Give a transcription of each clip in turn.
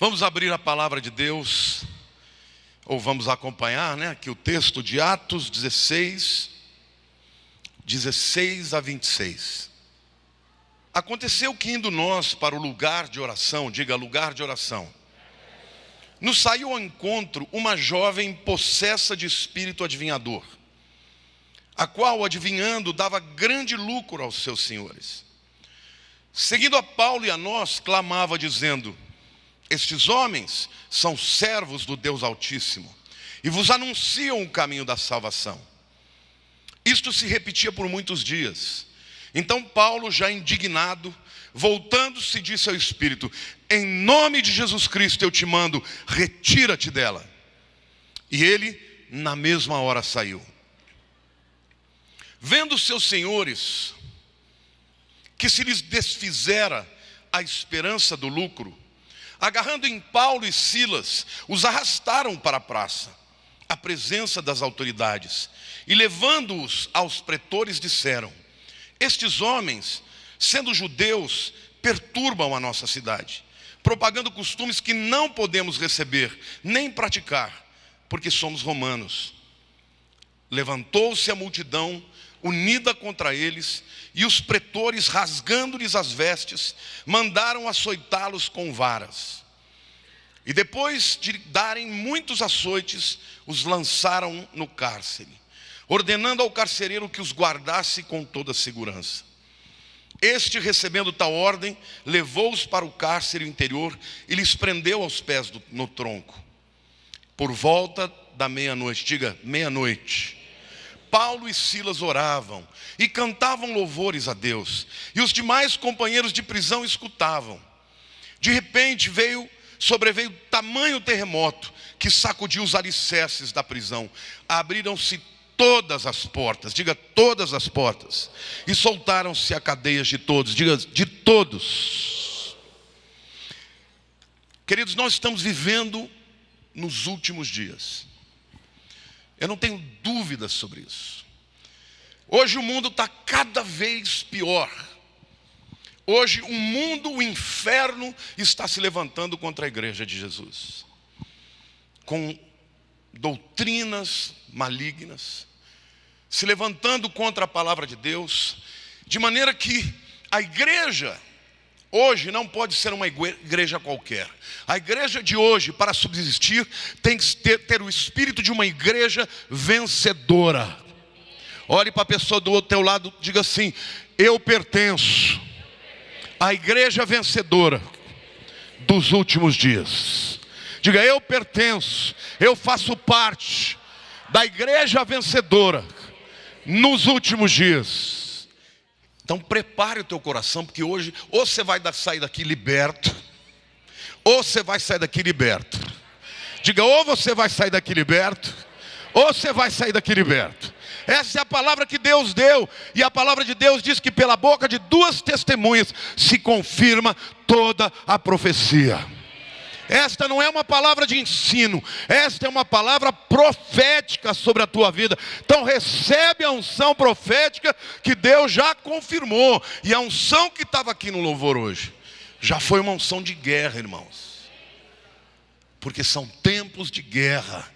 Vamos abrir a palavra de Deus, ou vamos acompanhar, aqui o texto de Atos 16, 16 a 26. Aconteceu que indo nós para o lugar de oração, diga lugar de oração, nos saiu ao encontro uma jovem possessa de espírito adivinhador, a qual, adivinhando, dava grande lucro aos seus senhores. Seguindo a Paulo e a nós, clamava dizendo: estes homens são servos do Deus Altíssimo e vos anunciam o caminho da salvação. Isto se repetia por muitos dias. Então Paulo, já indignado, voltando-se, disse ao Espírito: em nome de Jesus Cristo eu te mando, retira-te dela. E ele na mesma hora saiu. Vendo seus senhores que se lhes desfizera a esperança do lucro, agarrando em Paulo e Silas, os arrastaram para a praça, à presença das autoridades, e levando-os aos pretores disseram: estes homens, sendo judeus, perturbam a nossa cidade, propagando costumes que não podemos receber, nem praticar, porque somos romanos. Levantou-se a multidão, unida contra eles, e os pretores, rasgando-lhes as vestes, mandaram açoitá-los com varas. E depois de darem muitos açoites, os lançaram no cárcere, ordenando ao carcereiro que os guardasse com toda segurança. Este, recebendo tal ordem, levou-os para o cárcere interior e lhes prendeu aos pés no tronco. Por volta da meia-noite, diga meia-noite, Paulo e Silas oravam e cantavam louvores a Deus, e os demais companheiros de prisão escutavam. De repente sobreveio tamanho terremoto que sacudiu os alicerces da prisão. Abriram-se todas as portas, diga todas as portas, e soltaram-se a cadeias de todos, diga de todos. Queridos, nós estamos vivendo nos últimos dias. Eu não tenho dúvidas sobre isso. Hoje o mundo está cada vez pior. Hoje o inferno está se levantando contra a igreja de Jesus, com doutrinas malignas, se levantando contra a palavra de Deus, de maneira que a igreja hoje não pode ser uma igreja qualquer. A igreja de hoje, para subsistir, tem que ter o espírito de uma igreja vencedora. Olhe para a pessoa do teu lado, diga assim: eu pertenço à igreja vencedora dos últimos dias. Diga: eu pertenço, eu faço parte da igreja vencedora nos últimos dias. Então prepare o teu coração, porque hoje ou você vai sair daqui liberto, ou você vai sair daqui liberto. Diga: ou você vai sair daqui liberto, ou você vai sair daqui liberto. Essa é a palavra que Deus deu, e a palavra de Deus diz que pela boca de duas testemunhas se confirma toda a profecia. Esta não é uma palavra de ensino, esta é uma palavra profética sobre a tua vida. Então recebe a unção profética que Deus já confirmou. E a unção que estava aqui no louvor hoje já foi uma unção de guerra, irmãos. Porque são tempos de guerra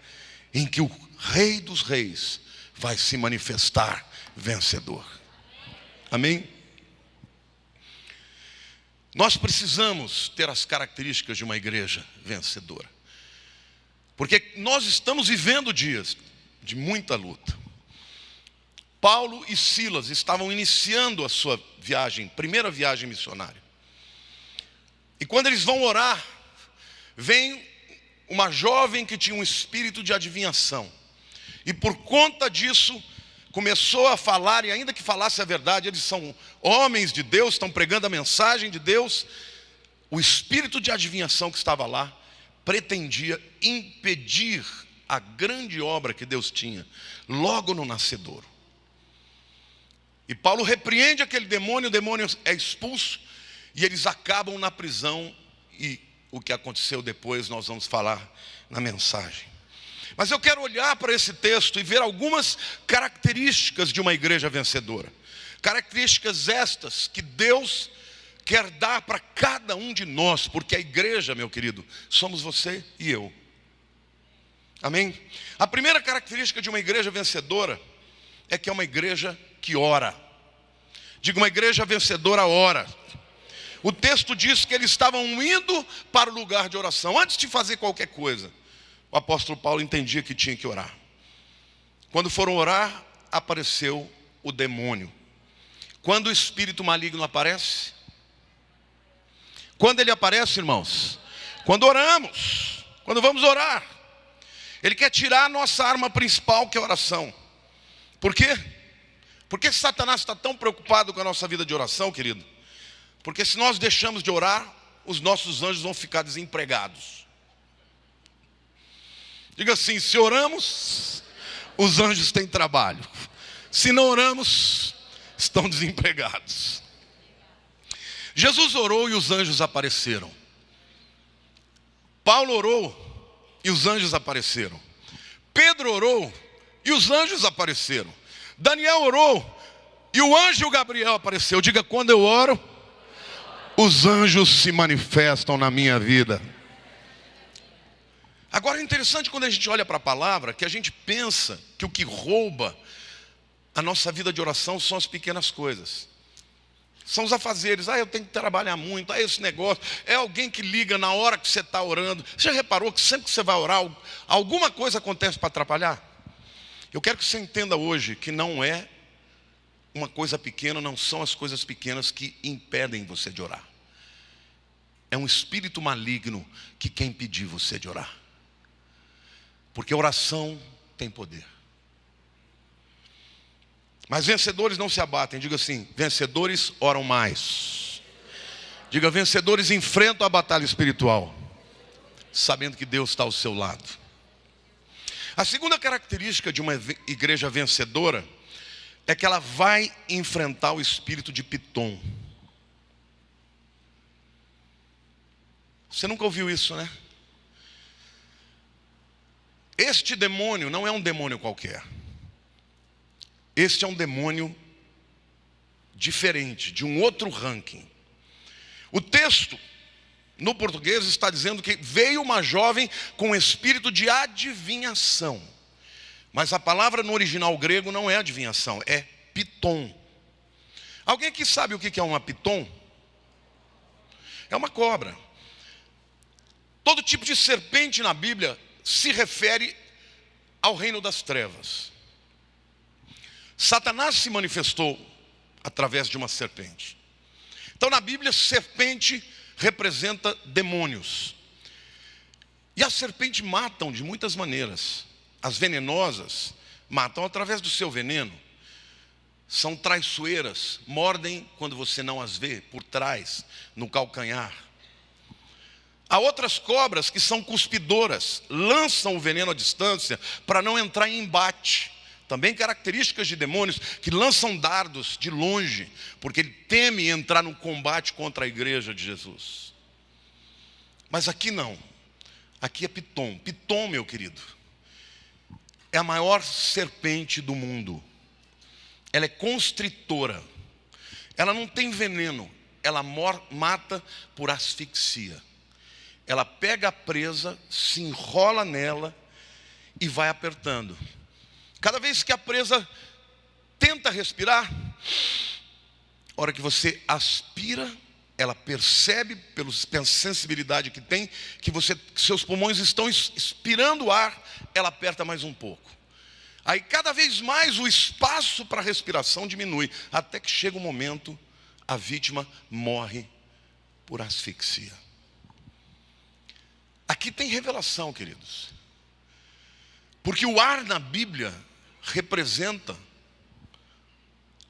em que o Rei dos Reis vai se manifestar vencedor. Amém? Nós precisamos ter as características de uma igreja vencedora, porque nós estamos vivendo dias de muita luta. Paulo e Silas estavam iniciando a sua viagem, primeira viagem missionária. E quando eles vão orar, vem uma jovem que tinha um espírito de adivinhação. E por conta disso, começou a falar, e ainda que falasse a verdade, eles são homens de Deus, estão pregando a mensagem de Deus. O espírito de adivinhação que estava lá pretendia impedir a grande obra que Deus tinha logo no nascedouro. E Paulo repreende aquele demônio, o demônio é expulso, e eles acabam na prisão. E o que aconteceu depois nós vamos falar na mensagem. Mas eu quero olhar para esse texto e ver algumas características de uma igreja vencedora. Características estas que Deus quer dar para cada um de nós, porque a igreja, meu querido, somos você e eu. Amém? A primeira característica de uma igreja vencedora é que é uma igreja que ora. Diga, uma igreja vencedora ora. O texto diz que eles estavam indo para o lugar de oração. Antes de fazer qualquer coisa, o apóstolo Paulo entendia que tinha que orar. Quando foram orar, apareceu o demônio. Quando o espírito maligno aparece? Quando ele aparece, irmãos? Quando oramos, quando vamos orar. Ele quer tirar a nossa arma principal, que é a oração. Por quê? Por que Satanás está tão preocupado com a nossa vida de oração, querido? Porque se nós deixamos de orar, os nossos anjos vão ficar desempregados. Diga assim, se oramos, os anjos têm trabalho. Se não oramos, estão desempregados. Jesus orou e os anjos apareceram. Paulo orou e os anjos apareceram. Pedro orou e os anjos apareceram. Daniel orou e o anjo Gabriel apareceu. Diga, quando eu oro, os anjos se manifestam na minha vida. Agora é interessante quando a gente olha para a palavra, que a gente pensa que o que rouba a nossa vida de oração são as pequenas coisas. São os afazeres. Eu tenho que trabalhar muito. Esse negócio. É alguém que liga na hora que você está orando. Você já reparou que sempre que você vai orar, alguma coisa acontece para atrapalhar? Eu quero que você entenda hoje que não é uma coisa pequena, não são as coisas pequenas que impedem você de orar. É um espírito maligno que quer impedir você de orar. Porque a oração tem poder. Mas vencedores não se abatem. Diga assim, vencedores oram mais. Diga, vencedores enfrentam a batalha espiritual, sabendo que Deus está ao seu lado. A segunda característica de uma igreja vencedora é que ela vai enfrentar o espírito de Pitom. Você nunca ouviu isso, né? Este demônio não é um demônio qualquer. Este é um demônio diferente, de um outro ranking. O texto, no português, está dizendo que veio uma jovem com espírito de adivinhação. Mas a palavra no original grego não é adivinhação, é pitom. Alguém aqui sabe o que é uma pitom? É uma cobra. Todo tipo de serpente na Bíblia se refere ao reino das trevas. Satanás se manifestou através de uma serpente. Então na Bíblia, serpente representa demônios. E as serpentes matam de muitas maneiras. As venenosas matam através do seu veneno. São traiçoeiras, mordem quando você não as vê, por trás, no calcanhar. Há outras cobras que são cuspidoras, lançam o veneno à distância para não entrar em embate. Também características de demônios que lançam dardos de longe, porque ele teme entrar no combate contra a igreja de Jesus. Mas aqui não. Aqui é Pitom. Pitom, meu querido, é a maior serpente do mundo. Ela é constritora. Ela não tem veneno. Ela mata por asfixia. Ela pega a presa, se enrola nela e vai apertando. Cada vez que a presa tenta respirar, a hora que você aspira, ela percebe, pela sensibilidade que tem, que seus pulmões estão expirando ar, ela aperta mais um pouco. Aí cada vez mais o espaço para respiração diminui, até que chega o momento, a vítima morre por asfixia. Aqui tem revelação, queridos. Porque o ar na Bíblia representa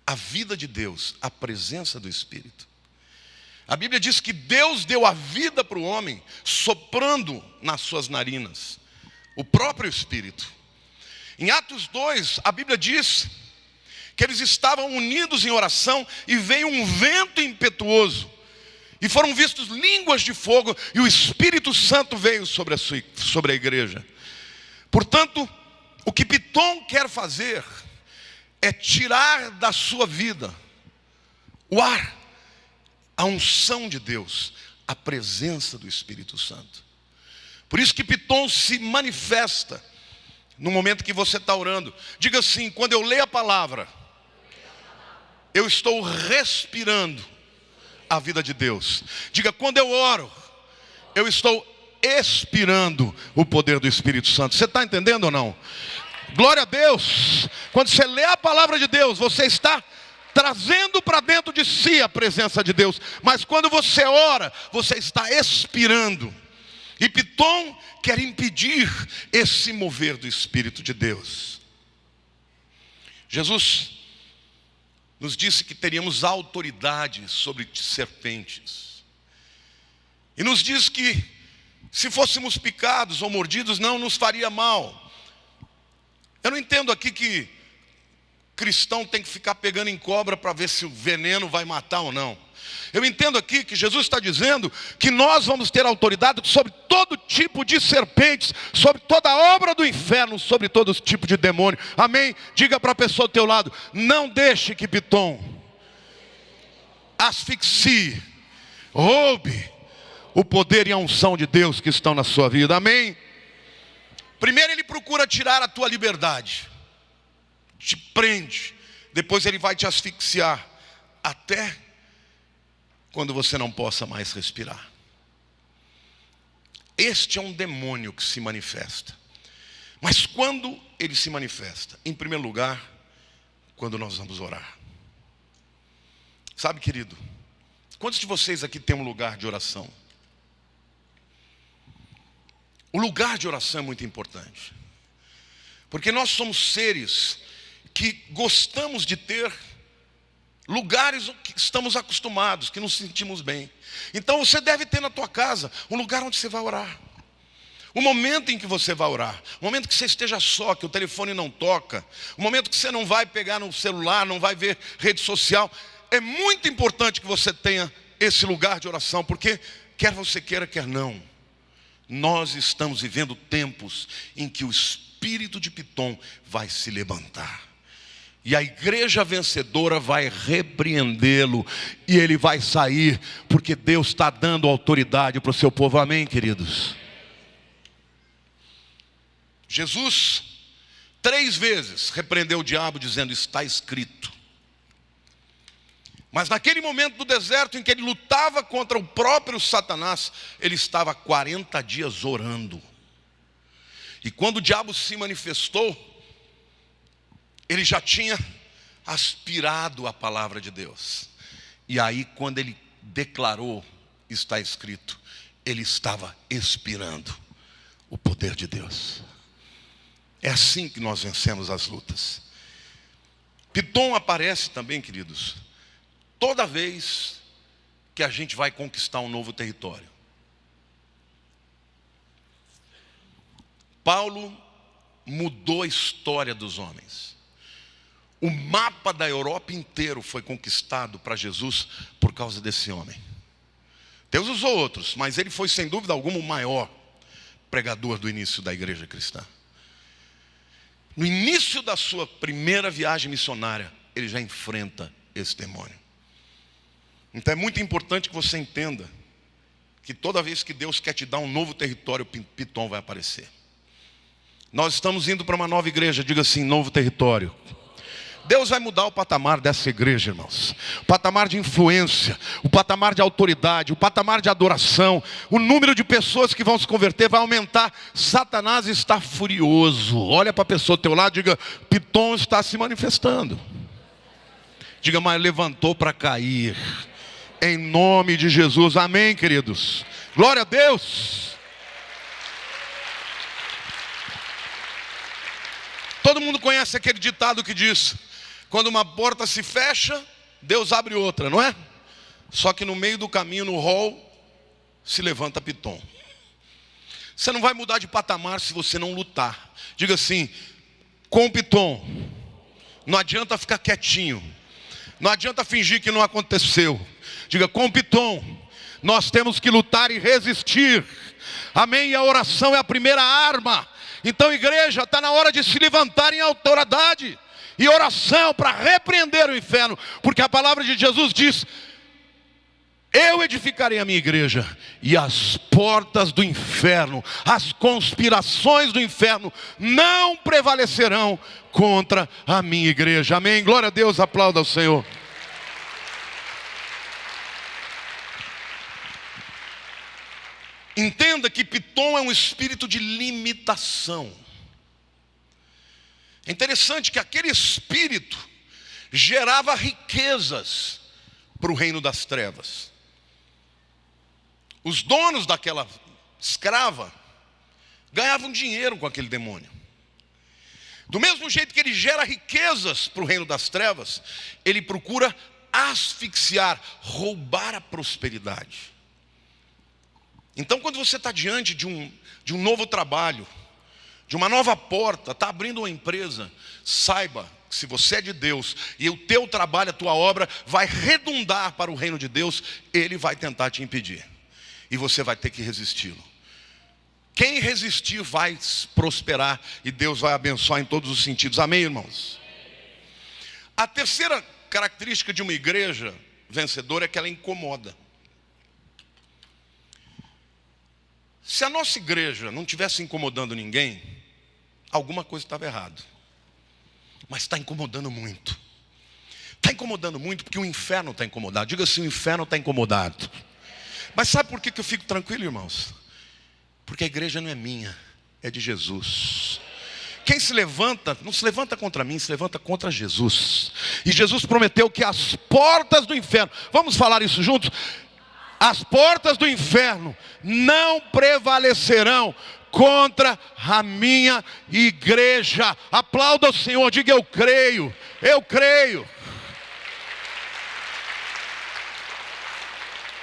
a vida de Deus, a presença do Espírito. A Bíblia diz que Deus deu a vida para o homem, soprando nas suas narinas, o próprio Espírito. Em Atos 2, a Bíblia diz que eles estavam unidos em oração e veio um vento impetuoso. E foram vistos línguas de fogo e o Espírito Santo veio sobre a igreja. Portanto, o que Pitom quer fazer é tirar da sua vida o ar. a unção de Deus, a presença do Espírito Santo. Por isso que Pitom se manifesta no momento que você está orando. Diga assim: quando eu leio a palavra, eu estou respirando a vida de Deus. Diga: quando eu oro, eu estou expirando o poder do Espírito Santo. Você está entendendo ou não? Glória a Deus. Quando você lê a palavra de Deus, você está trazendo para dentro de si a presença de Deus. Mas quando você ora, você está expirando. E Pitom quer impedir esse mover do Espírito de Deus. Jesus nos disse que teríamos autoridade sobre serpentes. E nos diz que se fôssemos picados ou mordidos, não nos faria mal. Eu não entendo aqui que cristão tem que ficar pegando em cobra para ver se o veneno vai matar ou não. Eu entendo aqui que Jesus está dizendo que nós vamos ter autoridade sobre todo tipo de serpentes, sobre toda a obra do inferno, sobre todo tipo de demônio. Amém? Diga para a pessoa ao teu lado: não deixe que Pitom asfixie, roube o poder e a unção de Deus que estão na sua vida. Amém? Primeiro ele procura tirar a tua liberdade, te prende, depois ele vai te asfixiar, até quando você não possa mais respirar. Este é um demônio que se manifesta. Mas quando ele se manifesta? Em primeiro lugar, quando nós vamos orar. Sabe, querido, quantos de vocês aqui tem um lugar de oração? O lugar de oração é muito importante, porque nós somos seres que gostamos de ter lugares que estamos acostumados, que nos sentimos bem. Então você deve ter na tua casa um lugar onde você vai orar. O momento em que você vai orar, o momento que você esteja só, que o telefone não toca, o momento que você não vai pegar no celular, não vai ver rede social. É muito importante que você tenha esse lugar de oração, porque quer você queira, quer não, nós estamos vivendo tempos em que o espírito de Pitom vai se levantar. E a igreja vencedora vai repreendê-lo. E ele vai sair, porque Deus está dando autoridade para o seu povo. Amém, queridos? Jesus 3 vezes repreendeu o diabo, dizendo: está escrito. Mas naquele momento do deserto em que ele lutava contra o próprio Satanás, ele estava 40 dias orando. E quando o diabo se manifestou, ele já tinha aspirado a palavra de Deus. E aí, quando ele declarou, está escrito, ele estava expirando o poder de Deus. É assim que nós vencemos as lutas. Pitom aparece também, queridos, toda vez que a gente vai conquistar um novo território. Paulo mudou a história dos homens. O mapa da Europa inteiro foi conquistado para Jesus por causa desse homem. Deus usou outros, mas ele foi sem dúvida alguma o maior pregador do início da igreja cristã. No início da sua primeira viagem missionária, ele já enfrenta esse demônio. Então é muito importante que você entenda que toda vez que Deus quer te dar um novo território, Pitom vai aparecer. Nós estamos indo para uma nova igreja, diga assim: novo território. Deus vai mudar o patamar dessa igreja, irmãos. O patamar de influência, o patamar de autoridade, o patamar de adoração. O número de pessoas que vão se converter vai aumentar. Satanás está furioso. Olha para a pessoa ao teu lado, diga: Pitom está se manifestando. Diga: mas levantou para cair. Em nome de Jesus, amém, queridos. Glória a Deus. Todo mundo conhece aquele ditado que diz: quando uma porta se fecha, Deus abre outra, não é? Só que no meio do caminho, no hall, se levanta Pitom. Você não vai mudar de patamar se você não lutar. Diga assim: com Pitom, não adianta ficar quietinho, não adianta fingir que não aconteceu. Diga: com Pitom, nós temos que lutar e resistir. Amém? E a oração é a primeira arma. Então, igreja, está na hora de se levantar em autoridade e oração para repreender o inferno, porque a palavra de Jesus diz: Eu edificarei a minha igreja, e as portas do inferno, as conspirações do inferno, não prevalecerão contra a minha igreja. Amém? Glória a Deus, aplauda ao Senhor. Entenda que Pitom é um espírito de limitação. É interessante que aquele espírito gerava riquezas para o reino das trevas. Os donos daquela escrava ganhavam dinheiro com aquele demônio. Do mesmo jeito que ele gera riquezas para o reino das trevas, ele procura asfixiar, roubar a prosperidade. Então, quando você está diante de um novo trabalho, de uma nova porta, está abrindo uma empresa, saiba que se você é de Deus e o teu trabalho, a tua obra vai redundar para o reino de Deus, ele vai tentar te impedir. E você vai ter que resisti-lo. Quem resistir vai prosperar e Deus vai abençoar em todos os sentidos. Amém, irmãos? A terceira característica de uma igreja vencedora é que ela incomoda. Se a nossa igreja não estivesse incomodando ninguém, alguma coisa estava errada. Mas está incomodando muito. Está incomodando muito porque o inferno está incomodado. Diga assim, o inferno está incomodado. Mas sabe por que eu fico tranquilo, irmãos? Porque a igreja não é minha, é de Jesus. Quem se levanta, não se levanta contra mim, se levanta contra Jesus. E Jesus prometeu que as portas do inferno, vamos falar isso juntos? As portas do inferno não prevalecerão contra a minha igreja. Aplauda o Senhor, diga eu creio, eu creio.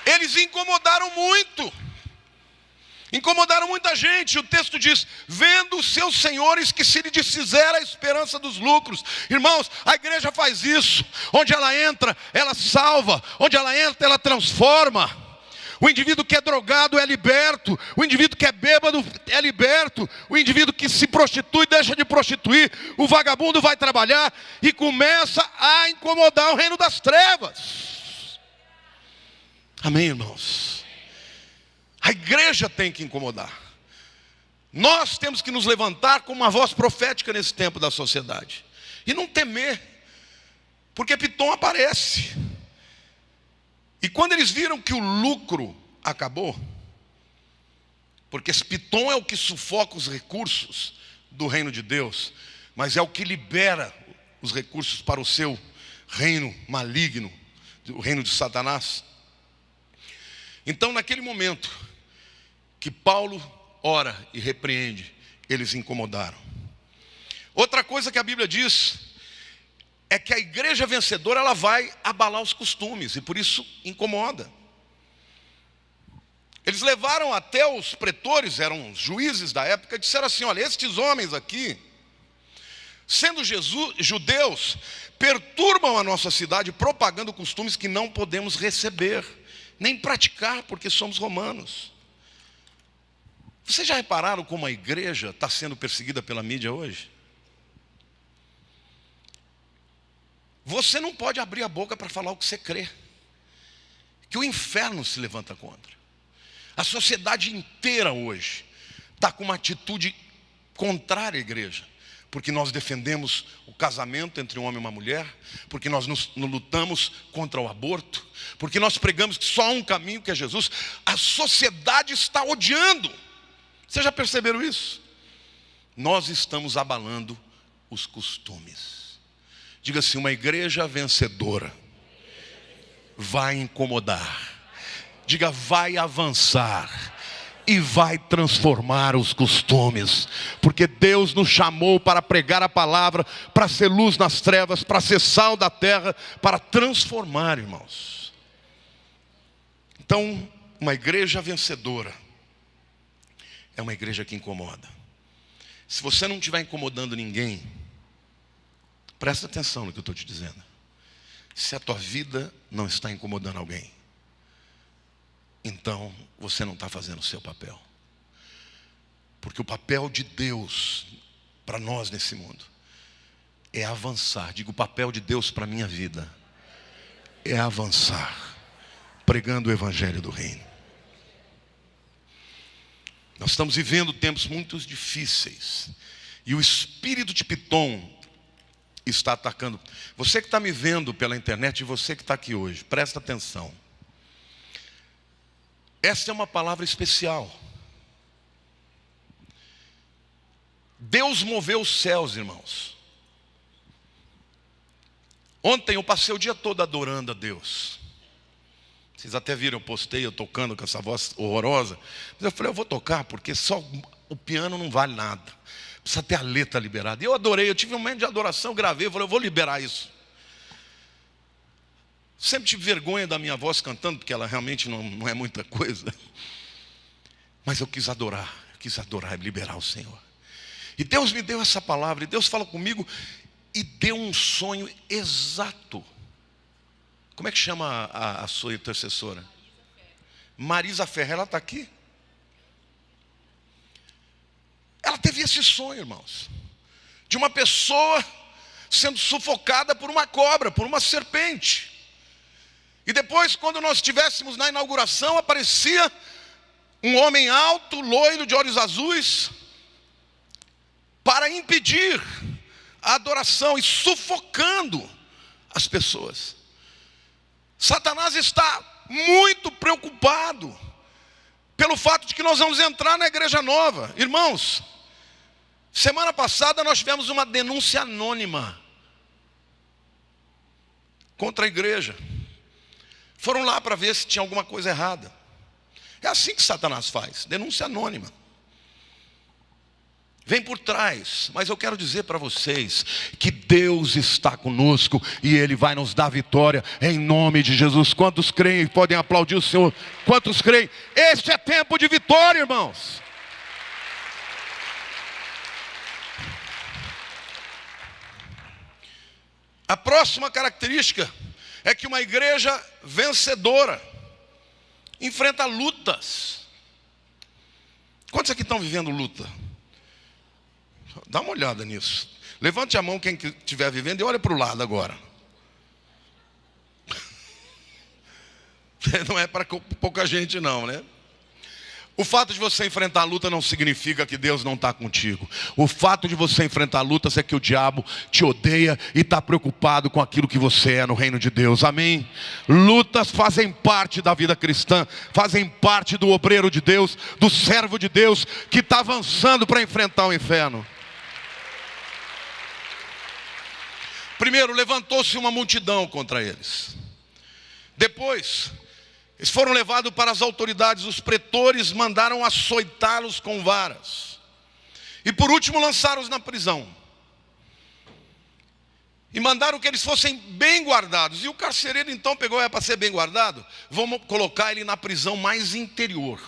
Eles incomodaram muito. Incomodaram muita gente. O texto diz, vendo os seus senhores que se lhe desfizeram a esperança dos lucros. Irmãos, a igreja faz isso. Onde ela entra, ela salva. Onde ela entra, ela transforma. O indivíduo que é drogado é liberto. O indivíduo que é bêbado é liberto. O indivíduo que se prostitui deixa de prostituir. O vagabundo vai trabalhar e começa a incomodar o reino das trevas. Amém, irmãos? A igreja tem que incomodar. Nós temos que nos levantar como uma voz profética nesse tempo da sociedade. E não temer. Porque Pitom aparece. E quando eles viram que o lucro acabou, porque esse Pitom é o que sufoca os recursos do reino de Deus, mas é o que libera os recursos para o seu reino maligno, o reino de Satanás. Então, naquele momento que Paulo ora e repreende, eles incomodaram. Outra coisa que a Bíblia diz é que a igreja vencedora, ela vai abalar os costumes, e por isso incomoda. Eles levaram até os pretores, eram os juízes da época, e disseram assim, olha, estes homens aqui, sendo judeus, perturbam a nossa cidade, propagando costumes que não podemos receber, nem praticar, porque somos romanos. Vocês já repararam como a igreja está sendo perseguida pela mídia hoje? Você não pode abrir a boca para falar o que você crê, que o inferno se levanta contra. A sociedade inteira hoje está com uma atitude contrária à igreja, porque nós defendemos o casamento entre um homem e uma mulher, porque nós nos lutamos contra o aborto, porque nós pregamos que só há um caminho, que é Jesus. A sociedade está odiando. Vocês já perceberam isso? Nós estamos abalando os costumes. Diga assim, uma igreja vencedora vai incomodar. Diga, vai avançar e vai transformar os costumes. Porque Deus nos chamou para pregar a palavra, para ser luz nas trevas, para ser sal da terra, para transformar, irmãos. Então, uma igreja vencedora é uma igreja que incomoda. Se você não estiver incomodando ninguém, presta atenção no que eu estou te dizendo. Se a tua vida não está incomodando alguém, então você não está fazendo o seu papel. Porque o papel de Deus para nós nesse mundo é avançar. Digo, o papel de Deus para a minha vida é avançar, pregando o evangelho do reino. Nós estamos vivendo tempos muito difíceis. E o espírito de Pitom está atacando. Você que está me vendo pela internet e você que está aqui hoje, presta atenção. Esta é uma palavra especial. Deus moveu os céus, irmãos. Ontem eu passei o dia todo adorando a Deus. Vocês até viram, eu postei, eu tocando com essa voz horrorosa. Mas eu falei, eu vou tocar porque só o piano não vale nada. Precisa ter a letra liberada. E eu adorei, eu tive um momento de adoração, gravei, eu falei, eu vou liberar isso. Sempre tive vergonha da minha voz cantando, porque ela realmente não é muita coisa. Mas eu quis adorar e liberar o Senhor. E Deus me deu essa palavra, e Deus fala comigo, e deu um sonho exato. Como é que chama a sua intercessora? Marisa Ferreira, ela está aqui? Ela teve esse sonho, irmãos, de uma pessoa sendo sufocada por uma cobra, por uma serpente. E depois, quando nós estivéssemos na inauguração, aparecia um homem alto, loiro, de olhos azuis, para impedir a adoração e sufocando as pessoas. Satanás está muito preocupado pelo fato de que nós vamos entrar na igreja nova. Irmãos, semana passada nós tivemos uma denúncia anônima contra a igreja. Foram lá para ver se tinha alguma coisa errada. É assim que Satanás faz, denúncia anônima. Vem por trás, mas eu quero dizer para vocês que Deus está conosco e Ele vai nos dar vitória em nome de Jesus. Quantos creem podem aplaudir o Senhor? Quantos creem? Este é tempo de vitória, irmãos. A próxima característica é que uma igreja vencedora enfrenta lutas. Quantos aqui estão vivendo luta? Dá uma olhada nisso. Levante a mão quem estiver vivendo e olha para o lado agora. Não é para pouca gente não, né? O fato de você enfrentar a luta não significa que Deus não está contigo. O fato de você enfrentar lutas é que o diabo te odeia e está preocupado com aquilo que você é no reino de Deus. Amém? Lutas fazem parte da vida cristã, fazem parte do obreiro de Deus, do servo de Deus que está avançando para enfrentar o inferno. Primeiro, levantou-se uma multidão contra eles. Depois, eles foram levados para as autoridades. Os pretores mandaram açoitá-los com varas. E por último, lançaram-os na prisão. E mandaram que eles fossem bem guardados. E o carcereiro então pegou, para ser bem guardado, vamos colocar ele na prisão mais interior.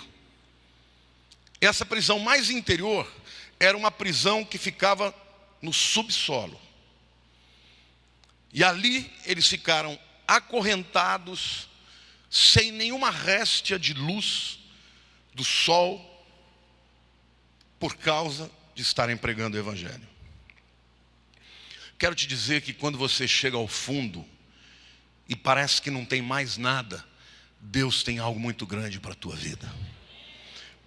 Essa prisão mais interior era uma prisão que ficava no subsolo. E ali eles ficaram acorrentados, sem nenhuma réstia de luz do sol, por causa de estarem pregando o evangelho. Quero te dizer que quando você chega ao fundo e parece que não tem mais nada, Deus tem algo muito grande para a tua vida.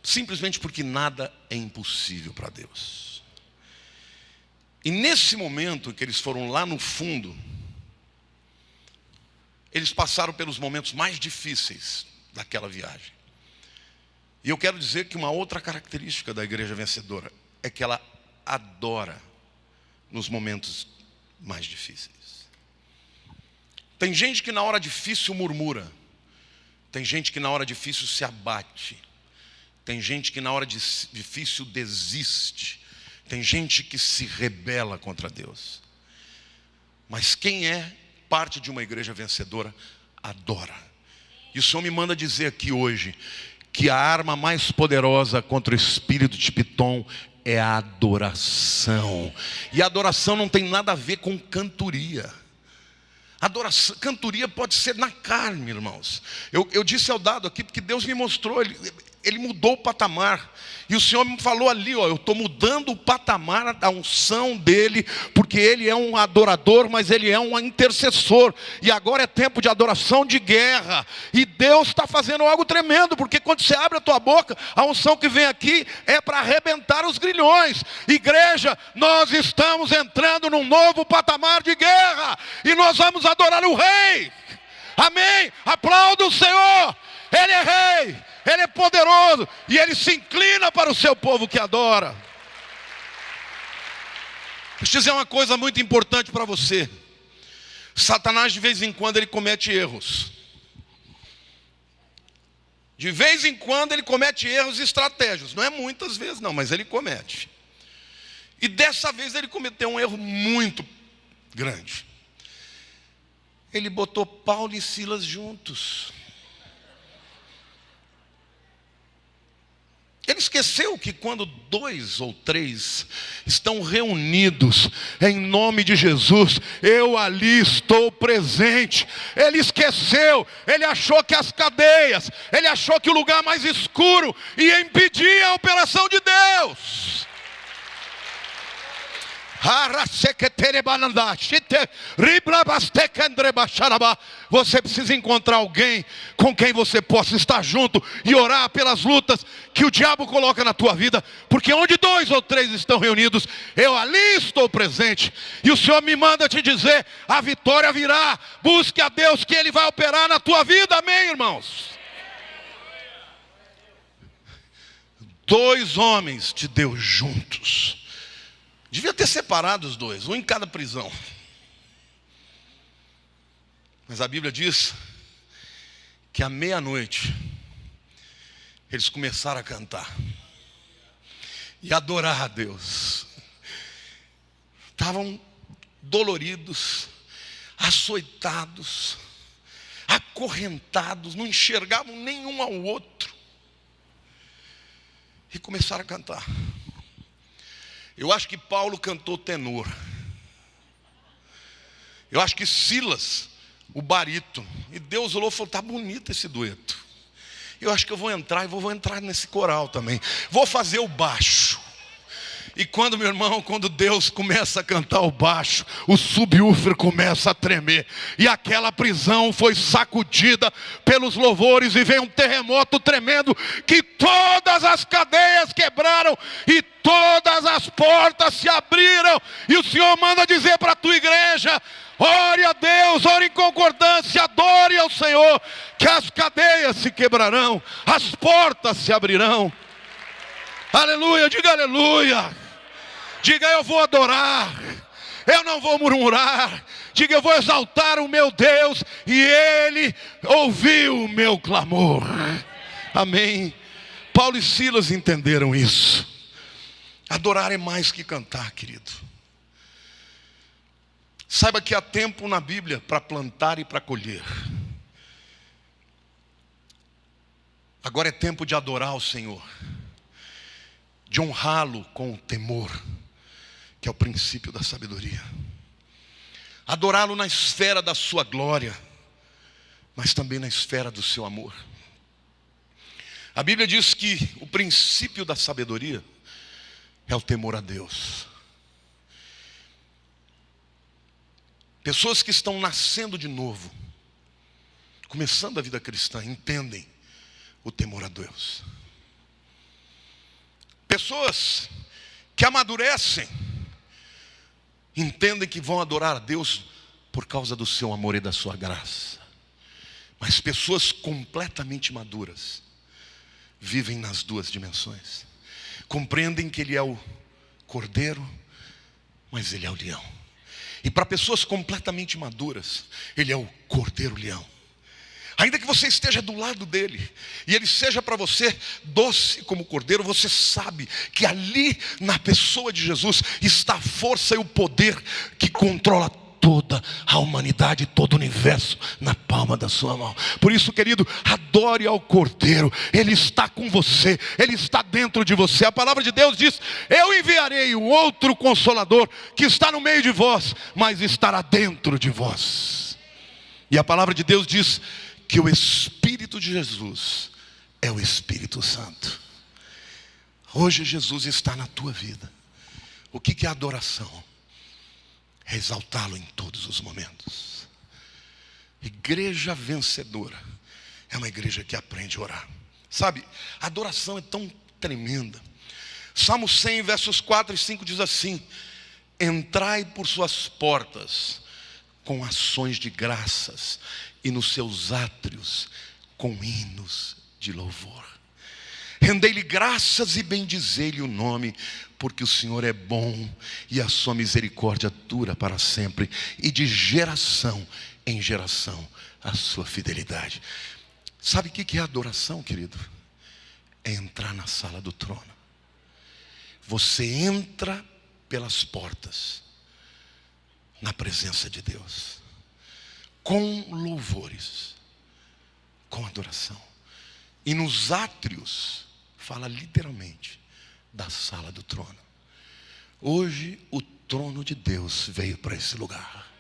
Simplesmente porque nada é impossível para Deus. E nesse momento que eles foram lá no fundo, eles passaram pelos momentos mais difíceis daquela viagem. E eu quero dizer que uma outra característica da igreja vencedora é que ela adora nos momentos mais difíceis. Tem gente que na hora difícil murmura. Tem gente que na hora difícil se abate. Tem gente que na hora difícil desiste. Tem gente que se rebela contra Deus. Mas quem é parte de uma igreja vencedora, adora. E o Senhor me manda dizer aqui hoje, que a arma mais poderosa contra o espírito de Pitom é a adoração. E a adoração não tem nada a ver com cantoria. Cantoria pode ser na carne, irmãos. Eu disse ao dado aqui, porque Deus me mostrou, ele mudou o patamar. E o Senhor me falou ali, ó, eu estou mudando o patamar da unção dele, porque ele é um adorador, mas ele é um intercessor. E agora é tempo de adoração de guerra. E Deus está fazendo algo tremendo, porque quando você abre a tua boca, a unção que vem aqui é para arrebentar os grilhões. Igreja, nós estamos entrando num novo patamar de guerra, e nós vamos adorar o Rei. Amém? Aplauda o Senhor. Ele é Rei, Ele é poderoso, e Ele se inclina para o seu povo que adora. Deixa eu dizer uma coisa muito importante para você. Satanás de vez em quando ele comete erros. De vez em quando ele comete erros estratégicos. Não é muitas vezes não, mas ele comete. E dessa vez ele cometeu um erro muito grande. Ele botou Paulo e Silas juntos. Ele esqueceu que quando 2 ou 3 estão reunidos em nome de Jesus, eu ali estou presente. Ele esqueceu, ele achou que as cadeias, ele achou que o lugar mais escuro ia impedir a operação de Deus. Você precisa encontrar alguém com quem você possa estar junto e orar pelas lutas que o diabo coloca na tua vida, porque onde 2 ou 3 estão reunidos, eu ali estou presente. E o Senhor me manda te dizer, a vitória virá. Busque a Deus que Ele vai operar na tua vida, amém, irmãos? 2 homens de Deus juntos. Devia ter separado os 2, um em cada prisão. Mas a Bíblia diz que à meia-noite eles começaram a cantar e adorar a Deus. Estavam doloridos, açoitados, acorrentados, não enxergavam nenhum ao outro. E começaram a cantar. Eu acho que Paulo cantou tenor. Eu acho que Silas, o barítono. E Deus olhou e falou, está bonito esse dueto. Eu acho que eu vou entrar e vou entrar nesse coral também. Vou fazer o baixo. E quando, meu irmão, quando Deus começa a cantar o baixo, o subwoofer começa a tremer. E aquela prisão foi sacudida pelos louvores e veio um terremoto tremendo, que todas as cadeias quebraram e todas as portas se abriram. E o Senhor manda dizer para a tua igreja, ore a Deus, ore em concordância, adore ao Senhor, que as cadeias se quebrarão, as portas se abrirão. Aleluia, diga aleluia. Diga, eu vou adorar, eu não vou murmurar. Diga, eu vou exaltar o meu Deus, e Ele ouviu o meu clamor. Amém. Paulo e Silas entenderam isso. Adorar é mais que cantar, querido. Saiba que há tempo na Bíblia para plantar e para colher. Agora é tempo de adorar o Senhor, de honrá-lo com o temor, que é o princípio da sabedoria. Adorá-lo na esfera da sua glória, mas também na esfera do seu amor. A Bíblia diz que o princípio da sabedoria é o temor a Deus. Pessoas que estão nascendo de novo, começando a vida cristã, entendem o temor a Deus. Pessoas que amadurecem, entendem que vão adorar a Deus por causa do seu amor e da sua graça. Mas pessoas completamente maduras vivem nas 2 dimensões. Compreendem que Ele é o cordeiro, mas Ele é o leão. E para pessoas completamente maduras, Ele é o cordeiro-leão. Ainda que você esteja do lado dele, e ele seja para você doce como cordeiro, você sabe que ali na pessoa de Jesus está a força e o poder que controla toda a humanidade, todo o universo na palma da sua mão. Por isso, querido, adore ao Cordeiro. Ele está com você, Ele está dentro de você. A palavra de Deus diz, eu enviarei o outro Consolador, que está no meio de vós, mas estará dentro de vós. E a palavra de Deus diz que o Espírito de Jesus é o Espírito Santo. Hoje Jesus está na tua vida. O que é adoração? É exaltá-lo em todos os momentos. Igreja vencedora é uma igreja que aprende a orar. Sabe, a adoração é tão tremenda. Salmo 100, versos 4 e 5 diz assim: entrai por suas portas com ações de graças, e nos seus átrios com hinos de louvor. Rendei-lhe graças e bendizei-lhe o nome, porque o Senhor é bom e a sua misericórdia dura para sempre, e de geração em geração a sua fidelidade. Sabe o que é adoração, querido? É entrar na sala do trono. Você entra pelas portas na presença de Deus, com louvores, com adoração. E nos átrios, fala literalmente da sala do trono. Hoje o trono de Deus veio para esse lugar.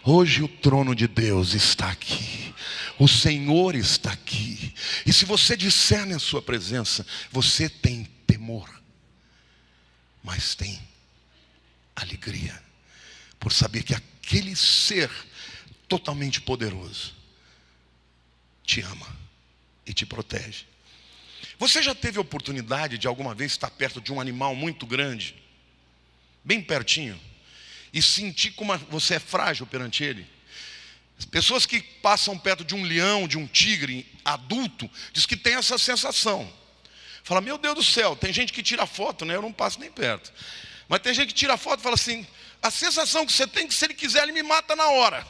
Hoje o trono de Deus está aqui. O Senhor está aqui. E se você discerne a sua presença, você tem temor, mas tem alegria, por saber que aquele ser totalmente poderoso te ama e te protege. Você já teve a oportunidade de alguma vez estar perto de um animal muito grande, bem pertinho, e sentir como você é frágil perante ele? As pessoas que passam perto de um leão, de um tigre adulto, diz que tem essa sensação. Fala, meu Deus do céu, tem gente que tira foto, né? Eu não passo nem perto. Mas tem gente que tira foto e fala assim, a sensação que você tem que se ele quiser, ele me mata na hora.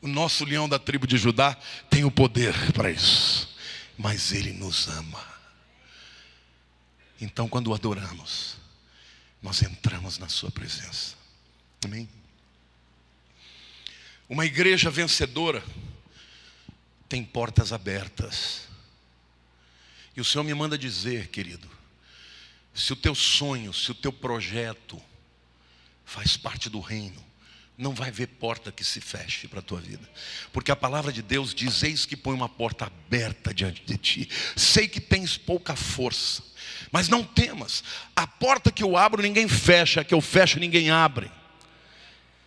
O nosso leão da tribo de Judá tem o poder para isso, mas ele nos ama. Então quando o adoramos, nós entramos na sua presença. Amém? Uma igreja vencedora tem portas abertas. E o Senhor me manda dizer, querido, se o teu sonho, se o teu projeto faz parte do reino, não vai haver porta que se feche para a tua vida. Porque a palavra de Deus diz, eis que põe uma porta aberta diante de ti. Sei que tens pouca força, mas não temas. A porta que eu abro ninguém fecha, a que eu fecho ninguém abre.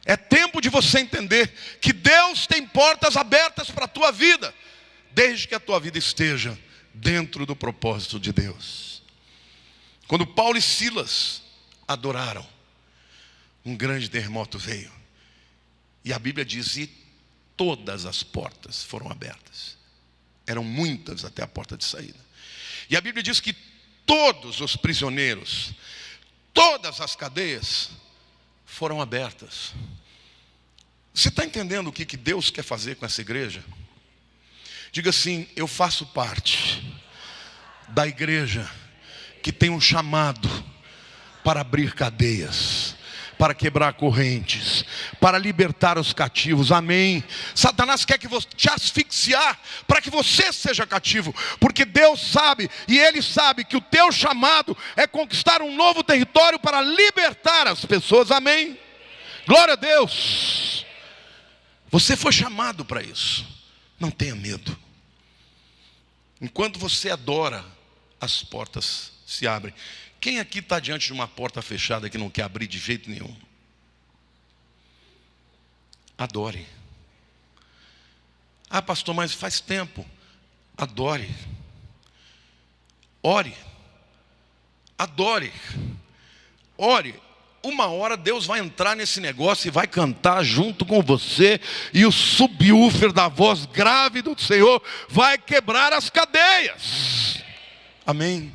É tempo de você entender que Deus tem portas abertas para a tua vida, desde que a tua vida esteja dentro do propósito de Deus. Quando Paulo e Silas adoraram, um grande terremoto veio. E a Bíblia diz, e todas as portas foram abertas. Eram muitas até a porta de saída. E a Bíblia diz que todos os prisioneiros, todas as cadeias foram abertas. Você está entendendo o que Deus quer fazer com essa igreja? Diga assim, eu faço parte da igreja que tem um chamado para abrir cadeias, para quebrar correntes, para libertar os cativos. Amém. Satanás quer que você te asfixiar para que você seja cativo, porque Deus sabe, e Ele sabe que o teu chamado é conquistar um novo território para libertar as pessoas. Amém. Glória a Deus. Você foi chamado para isso. Não tenha medo. Enquanto você adora, as portas se abrem. Quem aqui está diante de uma porta fechada que não quer abrir de jeito nenhum? Adore. Ah, pastor, mas faz tempo. Adore. Ore. Adore. Ore. Uma hora Deus vai entrar nesse negócio e vai cantar junto com você, e o subwoofer da voz grave do Senhor vai quebrar as cadeias. Amém.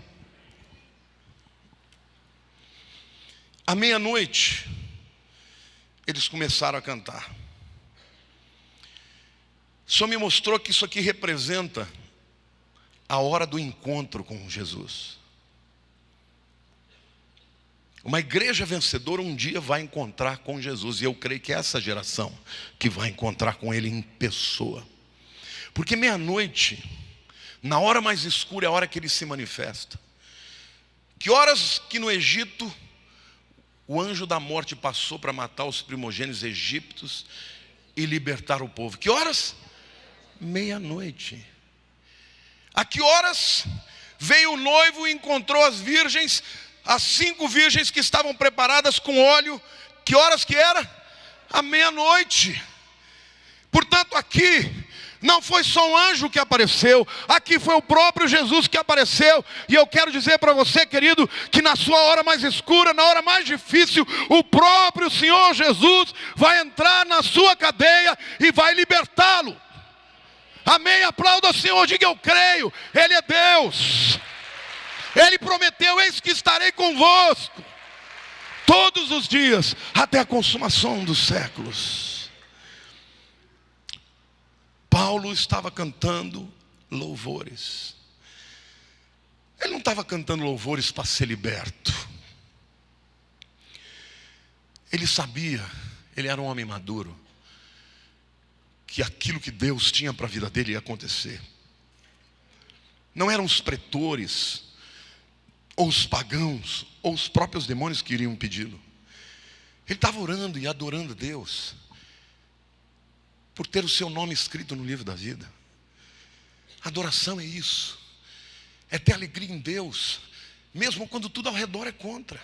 À meia-noite, eles começaram a cantar. O Senhor me mostrou que isso aqui representa a hora do encontro com Jesus. Uma igreja vencedora um dia vai encontrar com Jesus. E eu creio que é essa geração que vai encontrar com Ele em pessoa. Porque meia-noite, na hora mais escura, é a hora que Ele se manifesta. Que horas que no Egito o anjo da morte passou para matar os primogênitos egípcios e libertar o povo? Que horas? Meia-noite. A que horas veio o noivo e encontrou as virgens, as 5 virgens que estavam preparadas com óleo? Que horas que era? À meia-noite. Portanto, aqui não foi só um anjo que apareceu, aqui foi o próprio Jesus que apareceu. E eu quero dizer para você, querido, que na sua hora mais escura, na hora mais difícil, o próprio Senhor Jesus vai entrar na sua cadeia e vai libertá-lo. Amém? Aplauda o Senhor, diga: eu creio, Ele é Deus. Ele prometeu: eis que estarei convosco todos os dias, até a consumação dos séculos. Paulo estava cantando louvores. Ele não estava cantando louvores para ser liberto. Ele sabia, ele era um homem maduro, que aquilo que Deus tinha para a vida dele ia acontecer. Não eram os pretores, ou os pagãos, ou os próprios demônios que iriam pedi-lo. Ele estava orando e adorando a Deus, por ter o seu nome escrito no livro da vida. Adoração é isso, é ter alegria em Deus, mesmo quando tudo ao redor é contra.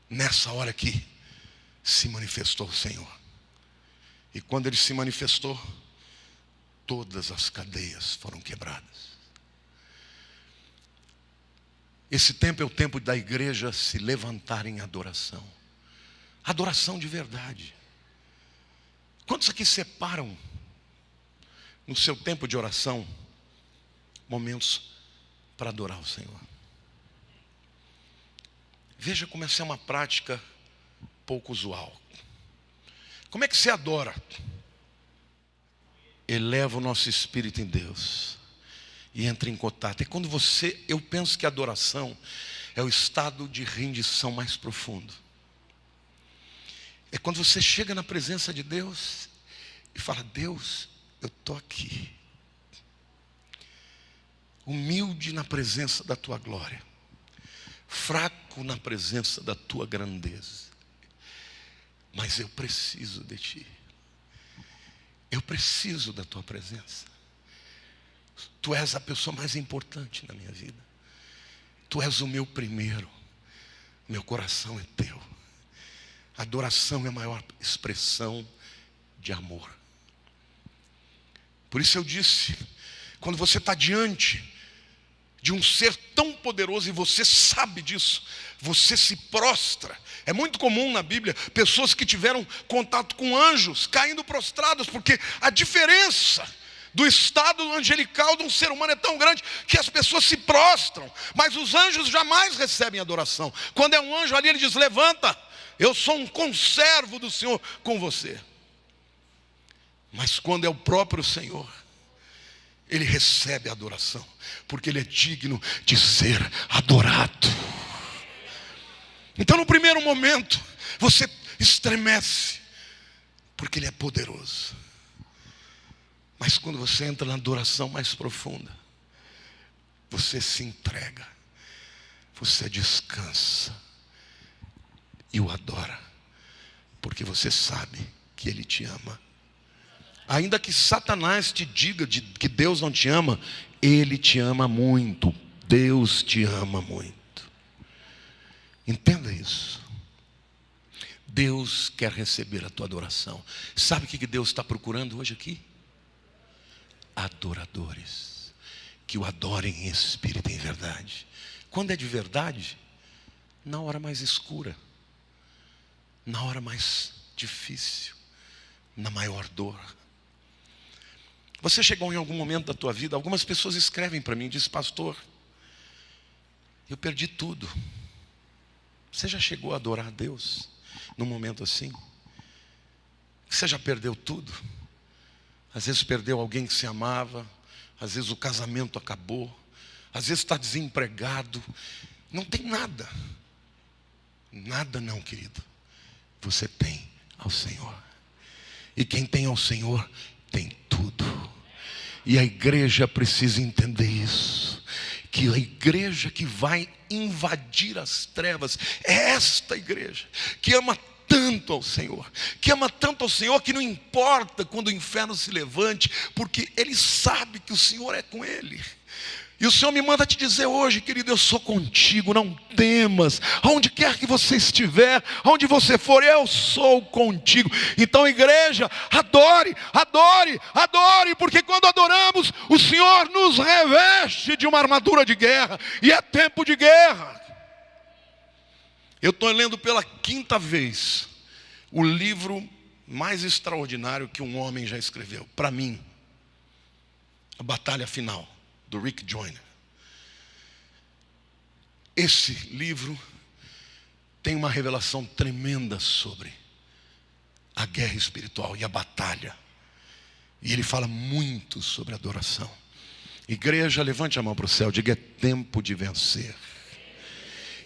Nessa hora aqui, se manifestou o Senhor. E quando Ele se manifestou, todas as cadeias foram quebradas. Esse tempo é o tempo da igreja se levantar em adoração. Adoração de verdade. Quantos aqui separam no seu tempo de oração momentos para adorar o Senhor? Veja como essa é uma prática pouco usual. Como é que se adora? Eleva o nosso espírito em Deus e entra em contato. É quando eu penso que a adoração é o estado de rendição mais profundo. É quando você chega na presença de Deus e fala: Deus, eu estou aqui, humilde na presença da tua glória, fraco na presença da tua grandeza, mas eu preciso de ti. Eu preciso da tua presença. Tu és a pessoa mais importante na minha vida. Tu és o meu primeiro. Meu coração é teu. Adoração é a maior expressão de amor. Por isso eu disse, quando você está diante de um ser tão poderoso e você sabe disso, você se prostra. É muito comum na Bíblia pessoas que tiveram contato com anjos caindo prostrados, porque a diferença do estado angelical de um ser humano é tão grande que as pessoas se prostram. Mas os anjos jamais recebem adoração. Quando é um anjo ali, ele diz: levanta, eu sou um conservo do Senhor com você. Mas quando é o próprio Senhor, Ele recebe a adoração, porque Ele é digno de ser adorado. Então no primeiro momento, você estremece, porque Ele é poderoso. Mas quando você entra na adoração mais profunda, você se entrega, você descansa e o adora, porque você sabe que Ele te ama. Ainda que Satanás te diga que Deus não te ama, Ele te ama muito. Deus te ama muito. Entenda isso. Deus quer receber a tua adoração. Sabe o que Deus está procurando hoje aqui? Adoradores que o adorem em espírito e em verdade. Quando é de verdade? Na hora mais escura, na hora mais difícil, na maior dor. Você chegou em algum momento da tua vida, algumas pessoas escrevem para mim e dizem: pastor, eu perdi tudo. Você já chegou a adorar a Deus num momento assim? Você já perdeu tudo? Às vezes perdeu alguém que se amava, às vezes o casamento acabou, às vezes está desempregado, não tem nada. Nada não, querido. Você tem ao Senhor. E quem tem ao Senhor tem tudo. E a igreja precisa entender isso, que a igreja que vai invadir as trevas é esta igreja, que ama tanto tanto ao Senhor, que ama tanto ao Senhor, que não importa quando o inferno se levante, porque ele sabe que o Senhor é com ele. E o Senhor me manda te dizer hoje, querido, eu sou contigo, não temas. Aonde quer que você estiver, aonde você for, eu sou contigo. Então, igreja, adore, adore, adore, porque quando adoramos, o Senhor nos reveste de uma armadura de guerra, e é tempo de guerra. Eu estou lendo pela 5ª vez o livro mais extraordinário que um homem já escreveu, para mim, A Batalha Final, do Rick Joyner. Esse livro tem uma revelação tremenda sobre a guerra espiritual e a batalha. E ele fala muito sobre adoração. Igreja, levante a mão para o céu, diga: é tempo de vencer.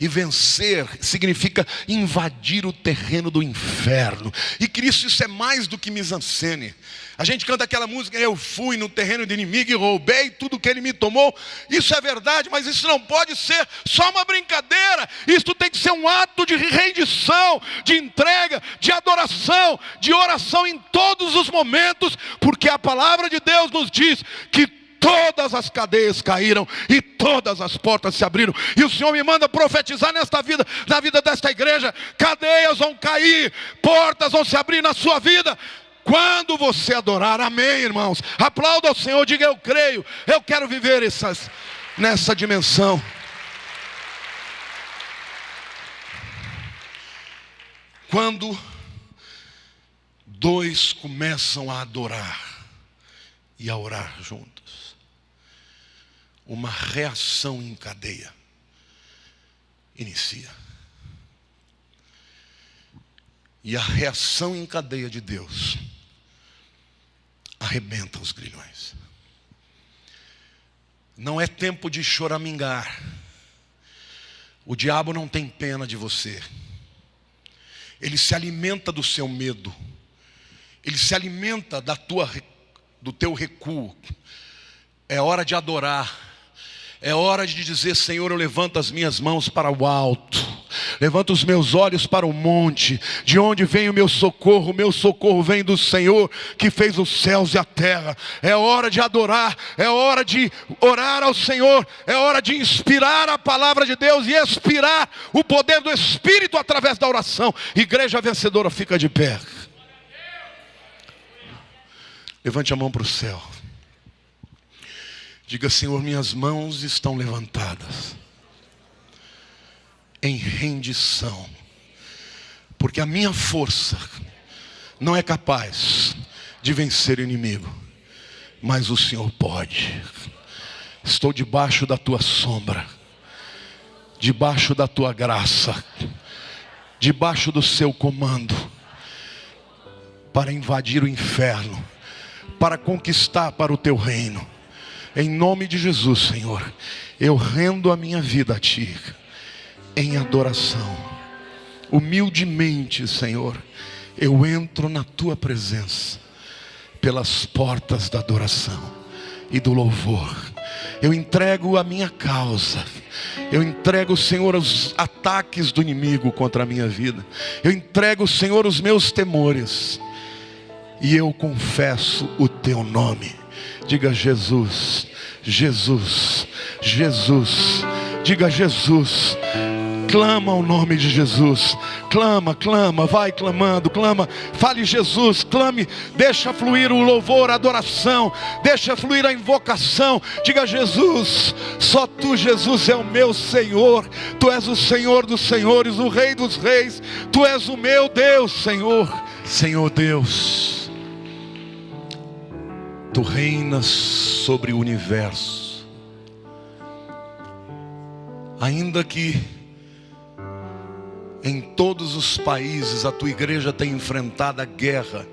E vencer significa invadir o terreno do inferno. E Cristo, isso é mais do que mise-en-scène. A gente canta aquela música: eu fui no terreno do inimigo e roubei tudo que ele me tomou. Isso é verdade, mas isso não pode ser só uma brincadeira. Isso tem que ser um ato de rendição, de entrega, de adoração, de oração em todos os momentos. Porque a palavra de Deus nos diz que todas as cadeias caíram e todas as portas se abriram. E o Senhor me manda profetizar nesta vida, na vida desta igreja: cadeias vão cair, portas vão se abrir na sua vida, quando você adorar. Amém, irmãos? Aplauda ao Senhor, diga: eu creio, eu quero viver nessa dimensão. Quando dois começam a adorar e a orar juntos, uma reação em cadeia inicia. E a reação em cadeia de Deus arrebenta os grilhões. Não é tempo de choramingar. O diabo não tem pena de você. Ele se alimenta do seu medo. Ele se alimenta do teu recuo. É hora de adorar. É hora de dizer: Senhor, eu levanto as minhas mãos para o alto, levanto os meus olhos para o monte, de onde vem o meu socorro vem do Senhor, que fez os céus e a terra. É hora de adorar, é hora de orar ao Senhor, é hora de inspirar a palavra de Deus e expirar o poder do Espírito através da oração. Igreja vencedora, fica de pé. Levante a mão para o céu. Diga: Senhor, minhas mãos estão levantadas em rendição, porque a minha força não é capaz de vencer o inimigo, mas o Senhor pode. Estou debaixo da tua sombra, debaixo da tua graça, debaixo do seu comando, para invadir o inferno, para conquistar para o teu reino. Em nome de Jesus, Senhor, eu rendo a minha vida a Ti, em adoração. Humildemente, Senhor, eu entro na Tua presença, pelas portas da adoração e do louvor. Eu entrego a minha causa. Eu entrego, Senhor, os ataques do inimigo contra a minha vida. Eu entrego, Senhor, os meus temores. E eu confesso o Teu nome. Diga: Jesus, Jesus, Jesus. Diga: Jesus. Clama o nome de Jesus. Clama, clama, vai clamando, clama. Fale Jesus, clame. Deixa fluir o louvor, a adoração. Deixa fluir a invocação. Diga: Jesus, só Tu, Jesus, é o meu Senhor. Tu és o Senhor dos senhores, o Rei dos reis. Tu és o meu Deus, Senhor. Senhor Deus, Tu reinas sobre o universo. Ainda que em todos os países a Tua igreja tenha enfrentado a guerra,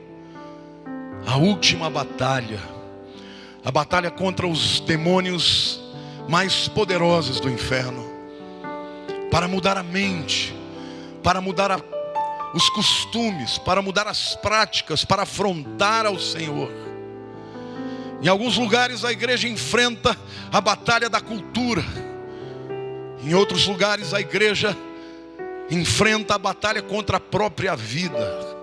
a última batalha, a batalha contra os demônios mais poderosos do inferno, para mudar a mente, para mudar os costumes, para mudar as práticas, para afrontar ao Senhor. Em alguns lugares a igreja enfrenta a batalha da cultura. Em outros lugares a igreja enfrenta a batalha contra a própria vida.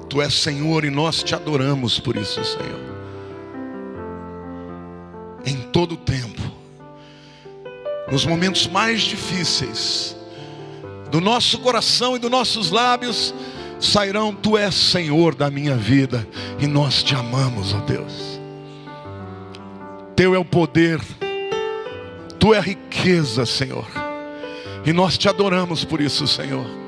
Tu és Senhor e nós te adoramos por isso, Senhor. Em todo o tempo, nos momentos mais difíceis do nosso coração e dos nossos lábios, sairão: Tu és Senhor da minha vida e nós te amamos, ó Deus. Teu é o poder, Tu é a riqueza, Senhor, e nós te adoramos por isso, Senhor.